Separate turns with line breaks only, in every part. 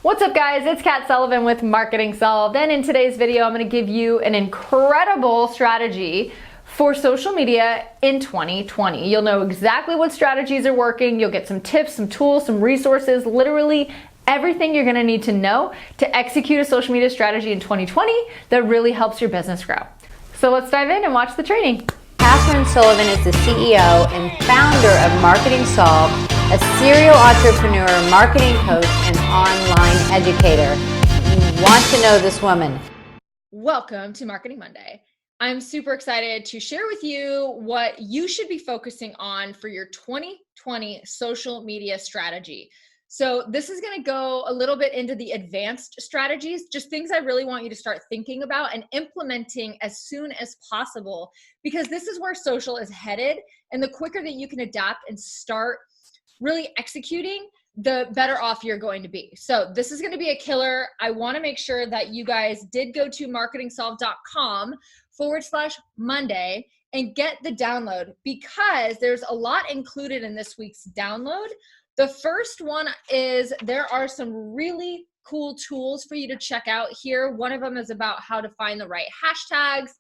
What's up guys, it's Kat Sullivan with Marketing Solved, and in today's video I'm going to give you an incredible strategy for social media in 2020. You'll know exactly what strategies are working, you'll get some tips, some tools, some resources, literally everything you're going to need to know to execute a social media strategy in 2020 that really helps your business grow. So let's dive in and watch the training.
Catherine Sullivan is the CEO and founder of Marketing Solved, a serial entrepreneur, marketing coach, and online educator. You want to know this woman.
Welcome to Marketing Monday. I'm super excited to share with you what you should be focusing on for your 2020 social media strategy. So this is going to go a little bit into the advanced strategies, just things I really want you to start thinking about and implementing as soon as possible, because this is where social is headed. And the quicker that you can adapt and start really executing, the better off you're going to be. So this is going to be a killer. I want to make sure that you guys did go to marketingsolved.com/Monday and get the download, because there's a lot included in this week's download. The first one is there are some really cool tools for you to check out here. One of them is about how to find the right hashtags.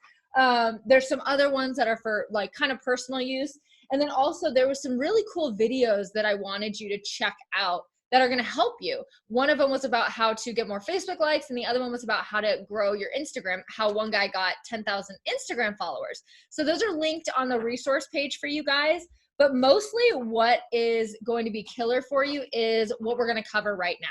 There's some other ones that are for like kind of personal use. And then also there was some really cool videos that I wanted you to check out that are going to help you. One of them was about how to get more Facebook likes, and the other one was about how to grow your Instagram, how one guy got 10,000 Instagram followers. So those are linked on the resource page for you guys. But mostly what is going to be killer for you is what we're going to cover right now.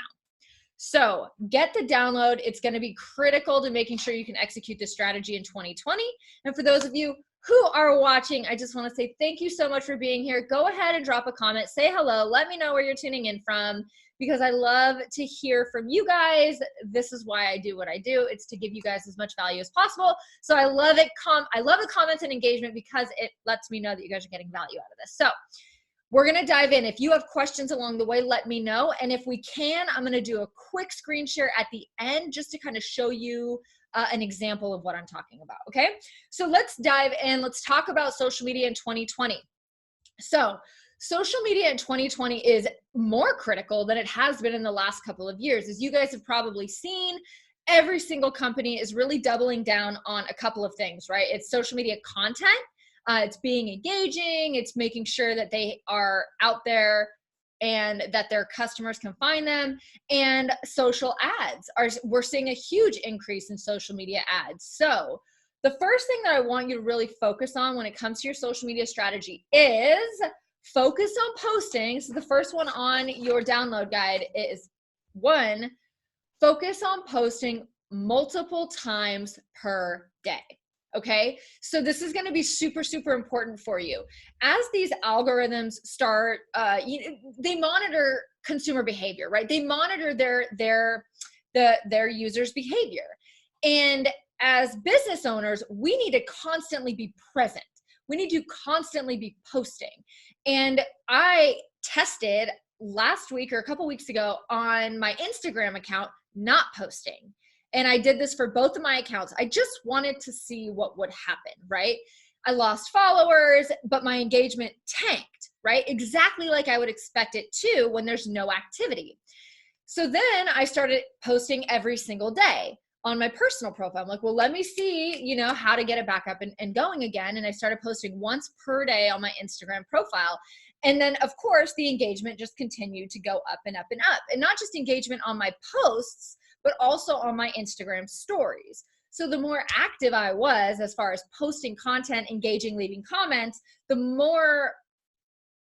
So get the download. It's going to be critical to making sure you can execute this strategy in 2020. And for those of you who are watching, I just want to say thank you so much for being here. Go ahead and drop a comment, say hello, let me know where you're tuning in from, because I love to hear from you guys. This is why I do what I do. It's to give you guys as much value as possible. So I love it. I love the comments and engagement, because it lets me know that you guys are getting value out of this. So we're going to dive in. If you have questions along the way, let me know. And if we can, I'm going to do a quick screen share at the end just to kind of show you an example of what I'm talking about. Okay. So let's dive in. Let's talk about social media in 2020. So social media in 2020 is more critical than it has been in the last couple of years. As you guys have probably seen, every single company is really doubling down on a couple of things, right? It's social media content, it's being engaging, it's making sure that they are out there and that their customers can find them, and social ads. We're seeing a huge increase in social media ads. So the first thing that I want you to really focus on when it comes to your social media strategy is focus on posting. So the first one on your download guide is 1, focus on posting multiple times per day. Okay, so this is going to be super, super important for you. As these algorithms start, they monitor consumer behavior, right? They monitor their users' behavior. And as business owners, we need to constantly be present. We need to constantly be posting. And I tested last week or a couple weeks ago on my Instagram account, not posting. And I did this for both of my accounts. I just wanted to see what would happen, right? I lost followers, but my engagement tanked, right? Exactly like I would expect it to when there's no activity. So then I started posting every single day on my personal profile. I'm like, well, let me see, how to get it back up and going again. And I started posting once per day on my Instagram profile. And then, of course, the engagement just continued to go up and up and up. And not just engagement on my posts, but also on my Instagram stories. So the more active I was as far as posting content, engaging, leaving comments, the more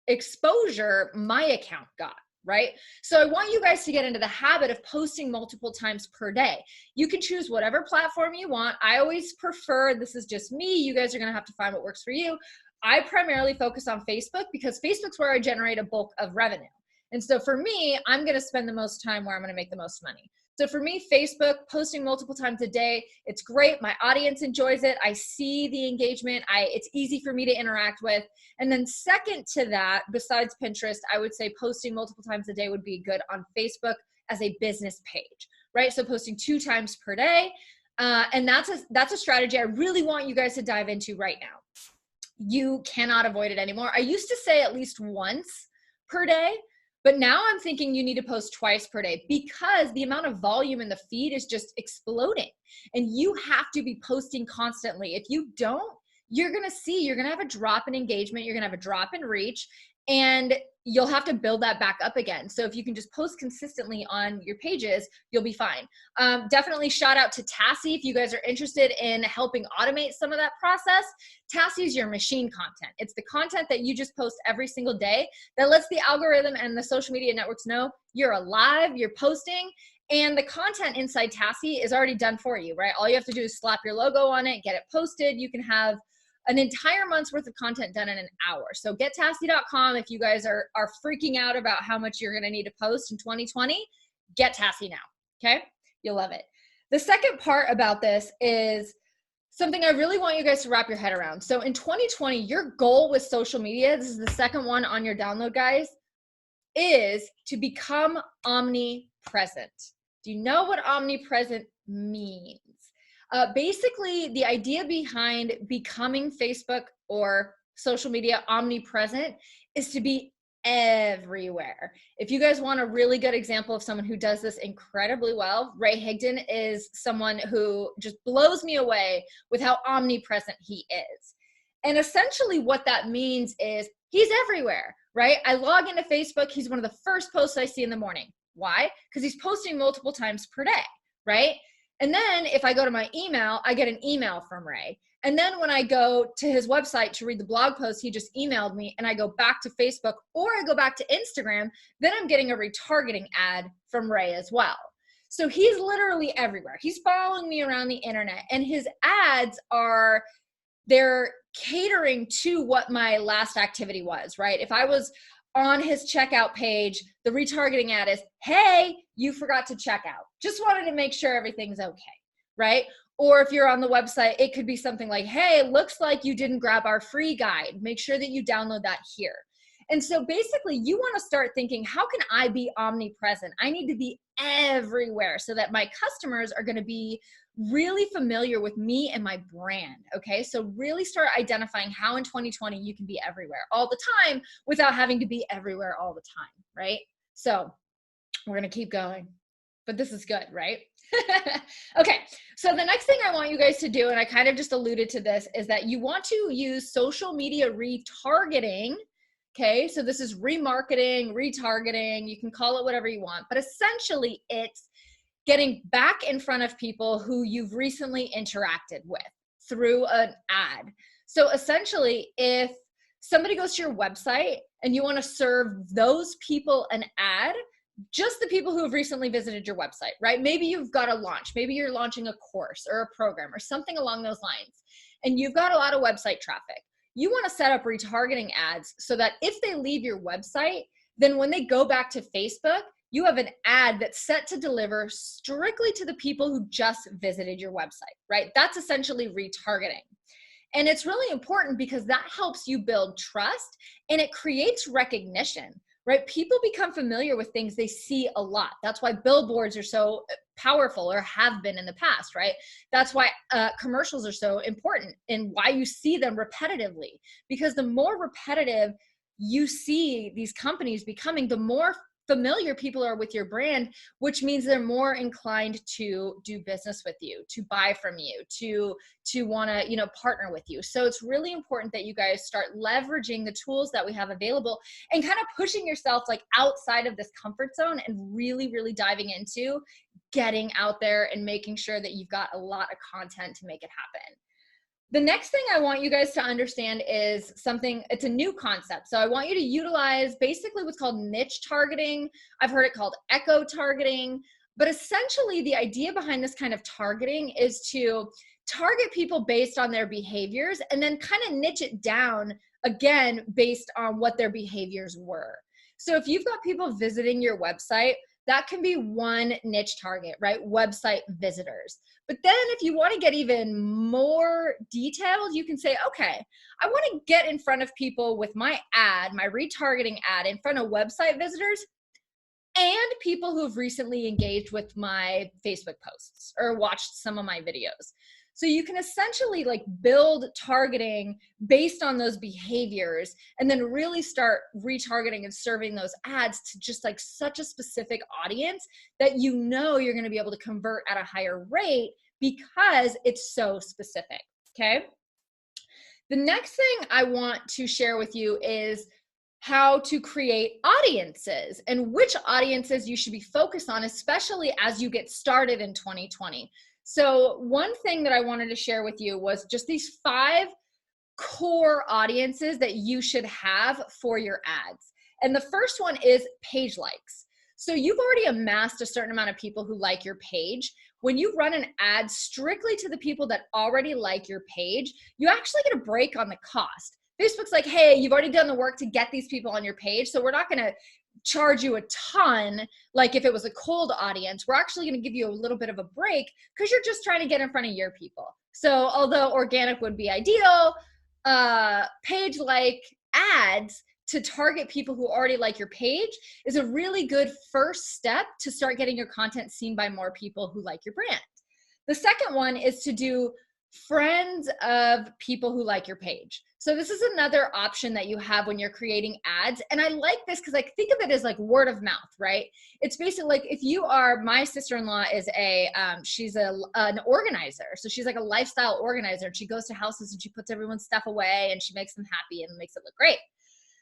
exposure my account got, right? So I want you guys to get into the habit of posting multiple times per day. You can choose whatever platform you want. I always prefer, this is just me, you guys are gonna have to find what works for you. I primarily focus on Facebook because Facebook's where I generate a bulk of revenue. And so for me, I'm gonna spend the most time where I'm gonna make the most money. So for me, Facebook, posting multiple times a day, it's great. My audience enjoys it. I see the engagement. It's easy for me to interact with. And then second to that, besides Pinterest, I would say posting multiple times a day would be good on Facebook as a business page, right? So posting 2 times per day. And that's a strategy I really want you guys to dive into right now. You cannot avoid it anymore. I used to say at least once per day, But now I'm thinking you need to post twice per day because the amount of volume in the feed is just exploding. And you have to be posting constantly. If you don't, you're going to have a drop in engagement. You're going to have a drop in reach, and you'll have to build that back up again. So if you can just post consistently on your pages, you'll be fine. Definitely shout out to Tassie if you guys are interested in helping automate some of that process. Tassie is your machine content. It's the content that you just post every single day that lets the algorithm and the social media networks know you're alive, you're posting, and the content inside Tassie is already done for you, right? All you have to do is slap your logo on it, get it posted. You can have an entire month's worth of content done in an hour. So gettassie.com if you guys are freaking out about how much you're going to need to post in 2020, get Tassie now, okay? You'll love it. The second part about this is something I really want you guys to wrap your head around. So in 2020, your goal with social media, this is the second one on your download, guys, is to become omnipresent. Do you know what omnipresent means? Basically, the idea behind becoming Facebook or social media omnipresent is to be everywhere. If you guys want a really good example of someone who does this incredibly well, Ray Higdon is someone who just blows me away with how omnipresent he is. And essentially what that means is he's everywhere, right? I log into Facebook. He's one of the first posts I see in the morning. Why? Because he's posting multiple times per day, right? And then if I go to my email, I get an email from Ray. And then when I go to his website to read the blog post he just emailed me, and I go back to Facebook or I go back to Instagram, then I'm getting a retargeting ad from Ray as well. So he's literally everywhere. He's following me around the internet, and his ads they're catering to what my last activity was, right? If I was on his checkout page, the retargeting ad is, hey, you forgot to check out. Just wanted to make sure everything's okay, right? Or if you're on the website, it could be something like, hey, looks like you didn't grab our free guide. Make sure that you download that here. And so basically you want to start thinking, how can I be omnipresent? I need to be everywhere so that my customers are going to be really familiar with me and my brand. Okay. So really start identifying how in 2020 you can be everywhere all the time without having to be everywhere all the time. Right. So we're going to keep going, but this is good, right? Okay. So the next thing I want you guys to do, and I kind of just alluded to this, is that you want to use social media retargeting. Okay. So this is remarketing, retargeting, you can call it whatever you want, but essentially it's getting back in front of people who you've recently interacted with through an ad. So essentially, if somebody goes to your website and you want to serve those people an ad, just the people who have recently visited your website, right? Maybe you've got a launch, maybe you're launching a course or a program or something along those lines, and you've got a lot of website traffic. You want to set up retargeting ads so that if they leave your website, then when they go back to Facebook, you have an ad that's set to deliver strictly to the people who just visited your website, right? That's essentially retargeting. And it's really important because that helps you build trust and it creates recognition, right? People become familiar with things they see a lot. That's why billboards are so powerful, or have been in the past, right? That's why commercials are so important and why you see them repetitively, because the more repetitive you see these companies becoming, the more familiar people are with your brand, which means they're more inclined to do business with you, to buy from you, to want to, partner with you. So it's really important that you guys start leveraging the tools that we have available and kind of pushing yourself like outside of this comfort zone and really, really diving into getting out there and making sure that you've got a lot of content to make it happen. The next thing I want you guys to understand is something, it's a new concept. So I want you to utilize basically what's called niche targeting. I've heard it called echo targeting, but essentially the idea behind this kind of targeting is to target people based on their behaviors and then kind of niche it down again based on what their behaviors were. So if you've got people visiting your website, that can be one niche target, right? Website visitors. But then if you want to get even more detailed, you can say, okay, I want to get in front of people with my ad, my retargeting ad, in front of website visitors and people who have recently engaged with my Facebook posts or watched some of my videos. So you can essentially like build targeting based on those behaviors and then really start retargeting and serving those ads to just like such a specific audience that you know you're going to be able to convert at a higher rate because it's so specific. Okay. The next thing I want to share with you is how to create audiences and which audiences you should be focused on, especially as you get started in 2020. So one thing that I wanted to share with you was just these 5 core audiences that you should have for your ads. And the first one is page likes. So you've already amassed a certain amount of people who like your page. When you run an ad strictly to the people that already like your page, you actually get a break on the cost. Facebook's like, hey, you've already done the work to get these people on your page, so we're not going to charge you a ton like if it was a cold audience. We're actually going to give you a little bit of a break because you're just trying to get in front of your people. So although organic would be ideal, page like ads to target people who already like your page is a really good first step to start getting your content seen by more people who like your brand. The second one is to do friends of people who like your page. So this is another option that you have when you're creating ads. And I like this because I think of it as like word of mouth, right? It's basically like if you are, my sister-in-law is she's an organizer. So she's like a lifestyle organizer. And she goes to houses and she puts everyone's stuff away and she makes them happy and makes it look great.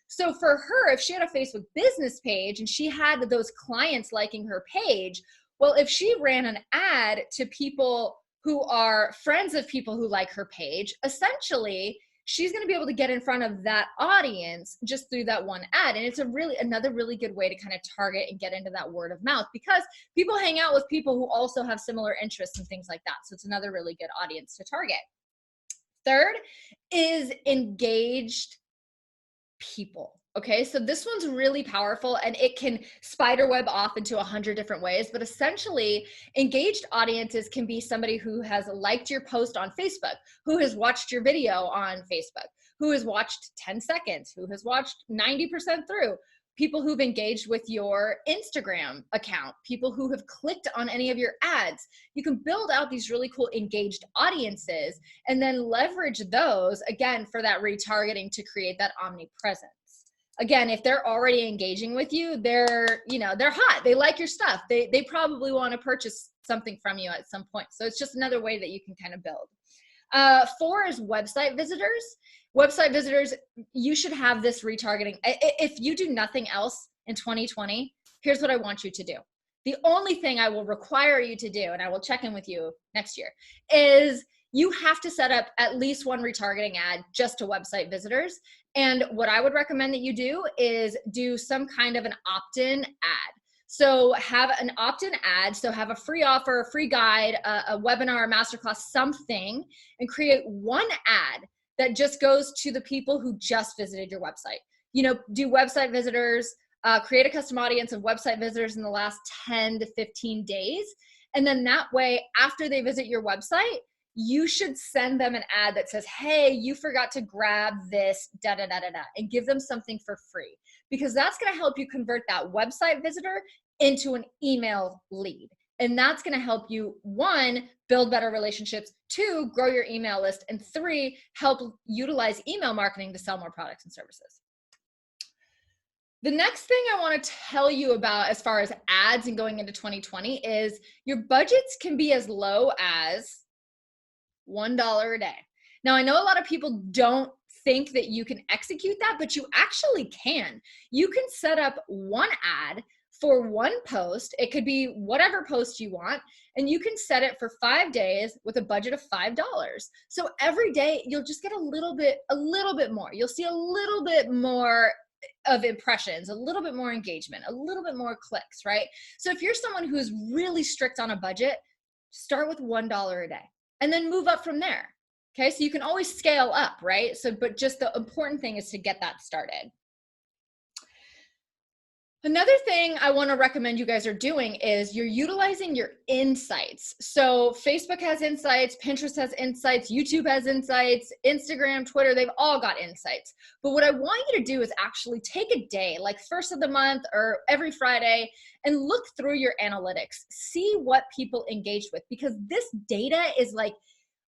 So for her, if she had a Facebook business page and she had those clients liking her page, well, if she ran an ad to people who are friends of people who like her page, essentially, she's going to be able to get in front of that audience just through that one ad. And it's another really good way to kind of target and get into that word of mouth because people hang out with people who also have similar interests and things like that. So it's another really good audience to target. Third is engaged people. Okay, so this one's really powerful and it can spiderweb off into 100 different ways, but essentially engaged audiences can be somebody who has liked your post on Facebook, who has watched your video on Facebook, who has watched 10 seconds, who has watched 90% through, people who've engaged with your Instagram account, people who have clicked on any of your ads. You can build out these really cool engaged audiences and then leverage those again for that retargeting to create that omnipresence. Again, if they're already engaging with you, they're hot. They like your stuff. They probably want to purchase something from you at some point. So it's just another way that you can kind of build. 4 is website visitors. Website visitors, you should have this retargeting. If you do nothing else in 2020, here's what I want you to do. The only thing I will require you to do, and I will check in with you next year, is you have to set up at least one retargeting ad just to website visitors. And what I would recommend that you do is do some kind of an opt-in ad. So have an opt-in ad, so have a free offer, a free guide, a webinar, a masterclass, something, and create one ad that just goes to the people who just visited your website. Do website visitors, create a custom audience of website visitors in the last 10 to 15 days. And then that way, after they visit your website, you should send them an ad that says, hey, you forgot to grab this, and give them something for free. Because that's going to help you convert that website visitor into an email lead. And that's going to help you, 1, build better relationships, 2, grow your email list, and 3, help utilize email marketing to sell more products and services. The next thing I want to tell you about as far as ads and going into 2020 is your budgets can be as low as $1 a day. Now, I know a lot of people don't think that you can execute that, but you actually can. You can set up one ad for one post. It could be whatever post you want, and you can set it for 5 days with a budget of $5. So every day you'll just get a little bit more. You'll see a little bit more of impressions, a little bit more engagement, a little bit more clicks, right? So if you're someone who's really strict on a budget, start with $1 a day and then move up from there. Okay, so you can always scale up, right? But just the important thing is to get that started. Another thing I want to recommend you guys are doing is you're utilizing your insights. So Facebook has insights, Pinterest has insights, YouTube has insights, Instagram, Twitter, they've all got insights. But what I want you to do is actually take a day, like first of the month or every Friday, and look through your analytics. See what people engage with, because this data is like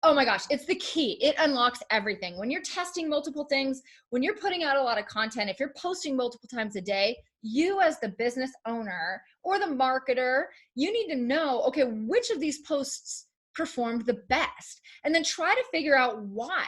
Oh my gosh, it's the key. It unlocks everything. When you're testing multiple things, when you're putting out a lot of content, if you're posting multiple times a day, you as the business owner or the marketer, you need to know, okay, which of these posts performed the best? And then try to figure out why.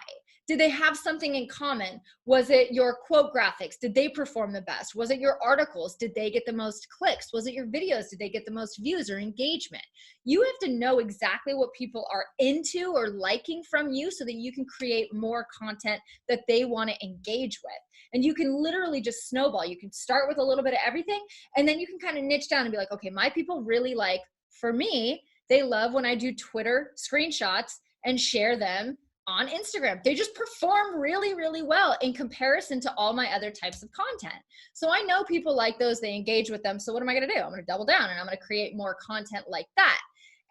Did they have something in common? Was it your quote graphics? Did they perform the best? Was it your articles? Did they get the most clicks? Was it your videos? Did they get the most views or engagement? You have to know exactly what people are into or liking from you so that you can create more content that they want to engage with. And you can literally just snowball. You can start with a little bit of everything, and then you can kind of niche down and be like, okay, my people really like, for me, they love when I do Twitter screenshots and share them on Instagram. They just perform really, really well in comparison to all my other types of content. So I know people like those, they engage with them. So what am I going to do? I'm going to double down and I'm going to create more content like that.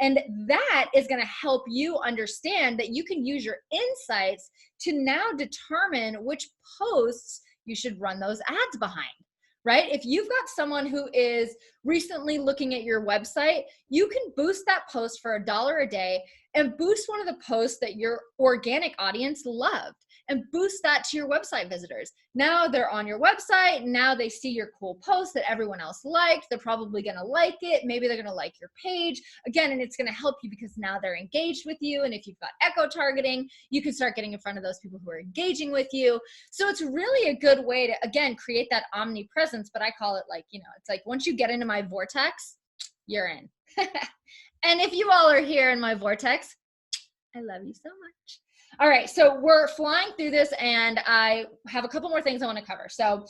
And that is going to help you understand that you can use your insights to now determine which posts you should run those ads behind. Right? If you've got someone who is recently looking at your website, you can boost that post for $1 a day and boost one of the posts that your organic audience loved and boost that to your website visitors. Now they're on your website. Now they see your cool post that everyone else liked. They're probably going to like it. Maybe they're going to like your page again, and it's going to help you because now they're engaged with you. And if you've got echo targeting, you can start getting in front of those people who are engaging with you. So it's really a good way to, again, create that omnipresence, but I call it like, it's like once you get into my vortex, you're in. And if you all are here in my vortex, I love you so much. All right, so we're flying through this, and I have a couple more things I want to cover. So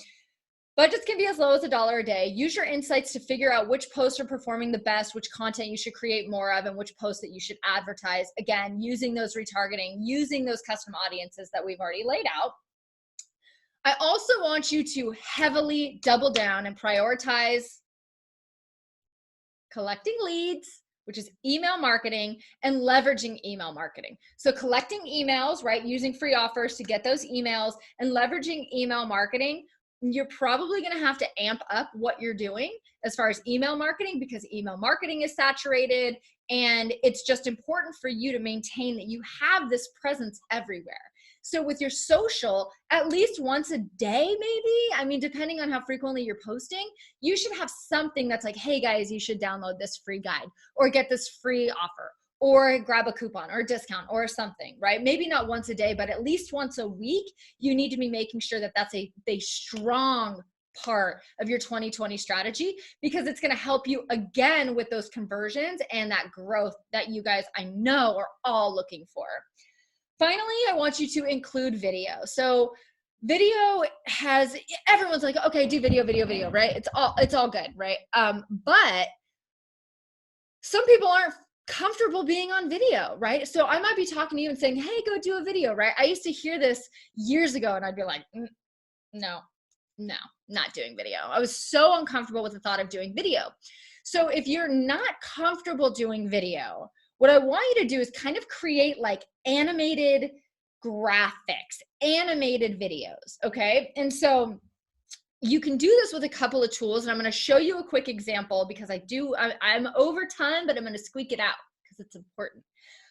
budgets can be as low as $1 a day. Use your insights to figure out which posts are performing the best, which content you should create more of, and which posts that you should advertise. Again, using those retargeting, using those custom audiences that we've already laid out. I also want you to heavily double down and prioritize collecting leads, which is email marketing, and leveraging email marketing. So collecting emails, right, using free offers to get those emails, and leveraging email marketing, you're probably going to have to amp up what you're doing as far as email marketing, because email marketing is saturated, and it's just important for you to maintain that you have this presence everywhere. So with your social, at least once a day, maybe, I mean, depending on how frequently you're posting, you should have something that's like, hey guys, you should download this free guide or get this free offer or grab a coupon or a discount or something, right? Maybe not once a day, but at least once a week, you need to be making sure that that's a strong part of your 2020 strategy, because it's going to help you again with those conversions and that growth that you guys, I know, are all looking for. Finally, I want you to include video. So video has, everyone's like, okay, do video, right? It's all good, right? But some people aren't comfortable being on video, right? So I might be talking to you and saying, hey, go do a video, right? I used to hear this years ago and I'd be like, no, not doing video. I was so uncomfortable with the thought of doing video. So if you're not comfortable doing video, what I want you to do is kind of create like animated graphics, animated videos, okay? And so you can do this with a couple of tools, and I'm going to show you a quick example because I'm over time, but I'm going to squeak it out because it's important.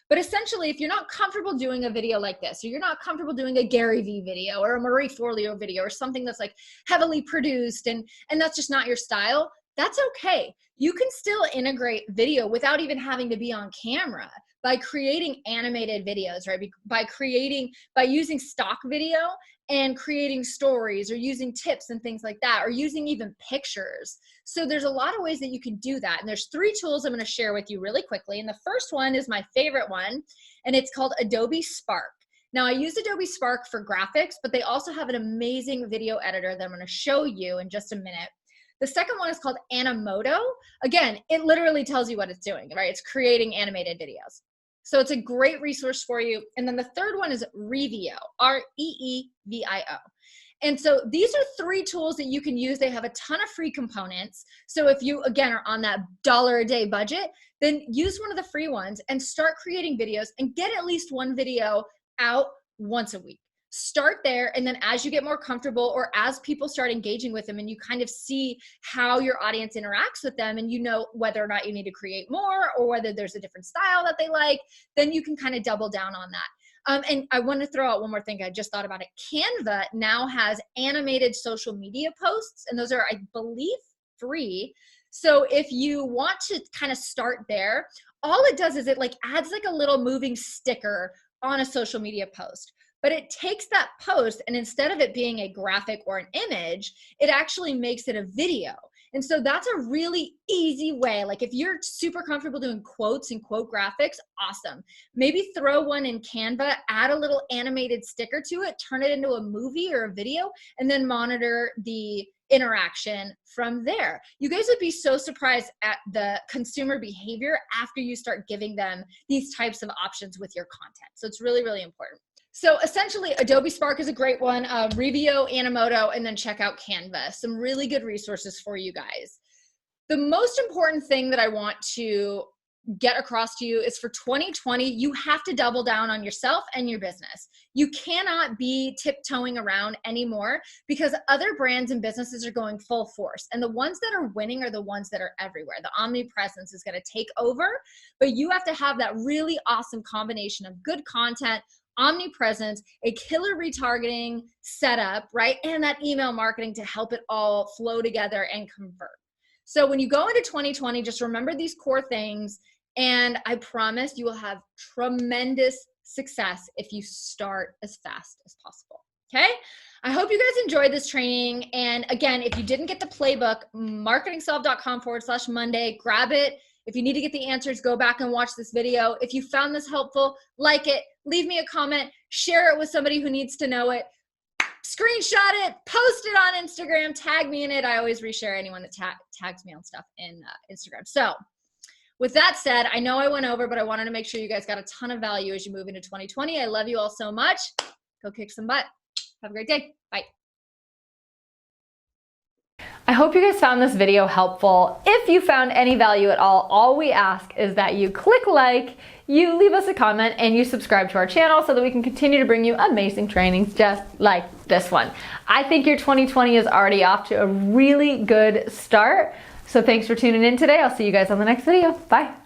But essentially, if you're not comfortable doing a video like this, or you're not comfortable doing a Gary Vee video or a Marie Forleo video or something that's like heavily produced and that's just not your style, that's okay. You can still integrate video without even having to be on camera by creating animated videos, right? By using stock video and creating stories or using tips and things like that, or using even pictures. So there's a lot of ways that you can do that. And there's 3 tools I'm going to share with you really quickly. And the first one is my favorite one, and it's called Adobe Spark. Now I use Adobe Spark for graphics, but they also have an amazing video editor that I'm going to show you in just a minute. The second one is called Animoto. Again, it literally tells you what it's doing, right? It's creating animated videos. So it's a great resource for you. And then the third one is Revio, R-E-E-V-I-O. And so these are 3 tools that you can use. They have a ton of free components. So if you, again, are on that $1 a day budget, then use one of the free ones and start creating videos and get at least one video out once a week. start there. And then as you get more comfortable, or as people start engaging with them and you kind of see how your audience interacts with them, and you know whether or not you need to create more or whether there's a different style that they like, then you can kind of double down on that. And I want to throw out one more thing. I just thought about it. Canva now has animated social media posts, and those are, I believe, free. So if you want to kind of start there, all it does is it like adds like a little moving sticker on a social media post. But it takes that post, and instead of it being a graphic or an image, it actually makes it a video. And so that's a really easy way. Like if you're super comfortable doing quotes and quote graphics, awesome. Maybe throw one in Canva, add a little animated sticker to it, turn it into a movie or a video, and then monitor the interaction from there. You guys would be so surprised at the consumer behavior after you start giving them these types of options with your content. So it's really, really important. So essentially, Adobe Spark is a great one, Revio, Animoto, and then check out Canva. Some really good resources for you guys. The most important thing that I want to get across to you is for 2020, you have to double down on yourself and your business. You cannot be tiptoeing around anymore, because other brands and businesses are going full force. And the ones that are winning are the ones that are everywhere. The omnipresence is going to take over, but you have to have that really awesome combination of good content, omnipresence, a killer retargeting setup, right? And that email marketing to help it all flow together and convert. So when you go into 2020, just remember these core things, and I promise you will have tremendous success if you start as fast as possible. Okay? I hope you guys enjoyed this training. And again, if you didn't get the playbook, marketingsolve.com/Monday, grab it. If you need to get the answers, go back and watch this video. If you found this helpful, like it, leave me a comment, share it with somebody who needs to know it, screenshot it, post it on Instagram, tag me in it. I always reshare anyone that tags me on stuff in Instagram. So with that said, I know I went over, but I wanted to make sure you guys got a ton of value as you move into 2020. I love you all so much. Go kick some butt. Have a great day. Bye.
I hope you guys found this video helpful. If you found any value at all we ask is that you click like, you leave us a comment, and you subscribe to our channel so that we can continue to bring you amazing trainings just like this one. I think your 2020 is already off to a really good start. So thanks for tuning in today. I'll see you guys on the next video. Bye.